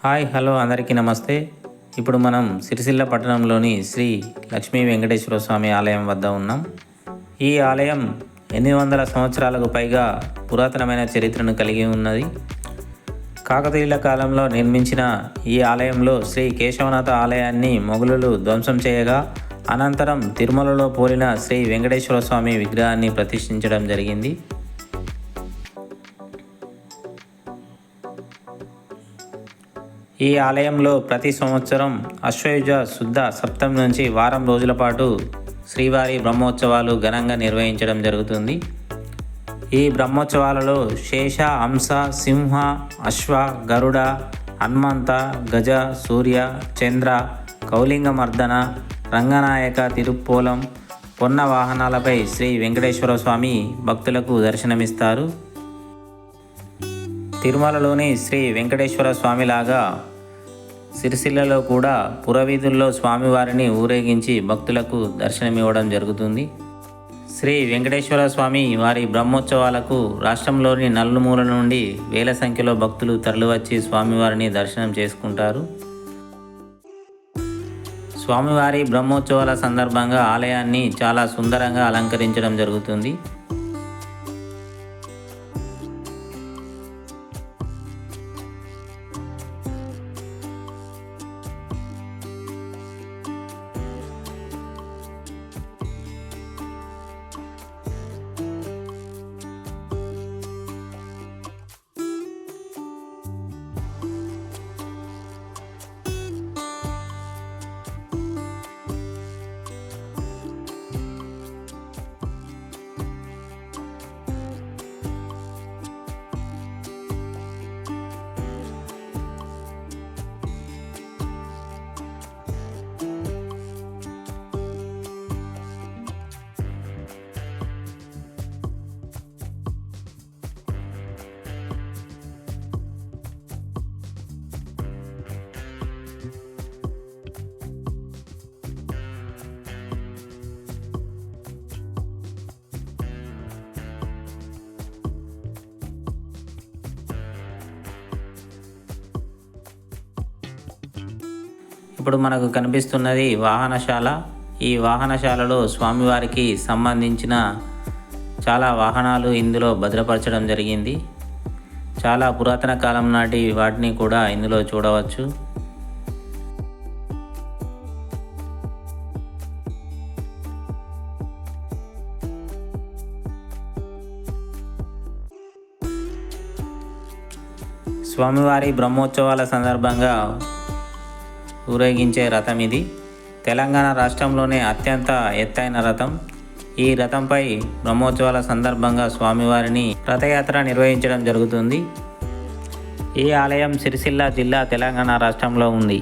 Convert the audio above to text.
Hi hello అందరికీ నమస్తే. ఇప్పుడు మనం సిరిసిల్ల పట్టణంలోని శ్రీ లక్ష్మీ వెంకటేశ్వర స్వామి ఆలయం వద్ద ఉన్నాం. ఈ ఆలయం 800 సంవత్సరాలకు పైగా పురాతనమైన చరిత్రను కలిగి ఉన్నది. కాకతీయుల కాలంలో నిర్మించిన ఈ ఆలయంలో శ్రీ కేశవనాథ ఆలయాన్ని మొఘలులు ధ్వంసం చేయగా అనంతరం తిరుమలలో పోలిన శ్రీ వెంకటేశ్వర స్వామి విగ్రహాన్ని ప్రతిష్ఠించడం జరిగింది. ఈ ఆలయంలో ప్రతి సంవత్సరం అశ్వయుజ శుద్ధ సప్తమి నుంచి వారం రోజుల పాటు శ్రీవారి బ్రహ్మోత్సవాలు ఘనంగా నిర్వహించడం జరుగుతుంది. ఈ బ్రహ్మోత్సవాలలో శేష, హంస, సింహ, అశ్వ, గరుడ, హనుమంత, గజ, సూర్య, చంద్ర, కౌలింగ మర్దన, రంగనాయక, తిరుప్పోలం, పొన్న వాహనాలపై శ్రీ వెంకటేశ్వర స్వామి భక్తులకు దర్శనమిస్తారు. తిరుమలలోని శ్రీ వెంకటేశ్వర స్వామిలాగా సిరిసిల్లలో కూడా పురవీధుల్లో స్వామివారిని ఊరేగించి భక్తులకు దర్శనమివ్వడం జరుగుతుంది. శ్రీ వెంకటేశ్వర స్వామి వారి బ్రహ్మోత్సవాలకు రాష్ట్రంలోని నలుమూలల నుండి వేల సంఖ్యలో భక్తులు తరలివచ్చి స్వామివారిని దర్శనం చేసుకుంటారు. స్వామివారి బ్రహ్మోత్సవాల సందర్భంగా ఆలయాన్ని చాలా సుందరంగా అలంకరించడం జరుగుతుంది. ఇప్పుడు మనకు కనిపిస్తున్నది వాహనశాల. ఈ వాహనశాలలో స్వామివారికి సంబంధించిన చాలా వాహనాలు ఇందులో భద్రపరచడం జరిగింది. చాలా పురాతన కాలం నాటి వాటిని కూడా ఇందులో చూడవచ్చు. స్వామివారి బ్రహ్మోత్సవాల సందర్భంగా ఊరేగించే రథం ఇది. తెలంగాణ రాష్ట్రంలోనే అత్యంత ఎత్తైన రథం. ఈ రథంపై బ్రహ్మోత్సవాల సందర్భంగా స్వామివారిని రథయాత్ర నిర్వహించడం జరుగుతుంది. ఈ ఆలయం సిరిసిల్ల జిల్లా, తెలంగాణ రాష్ట్రంలో ఉంది.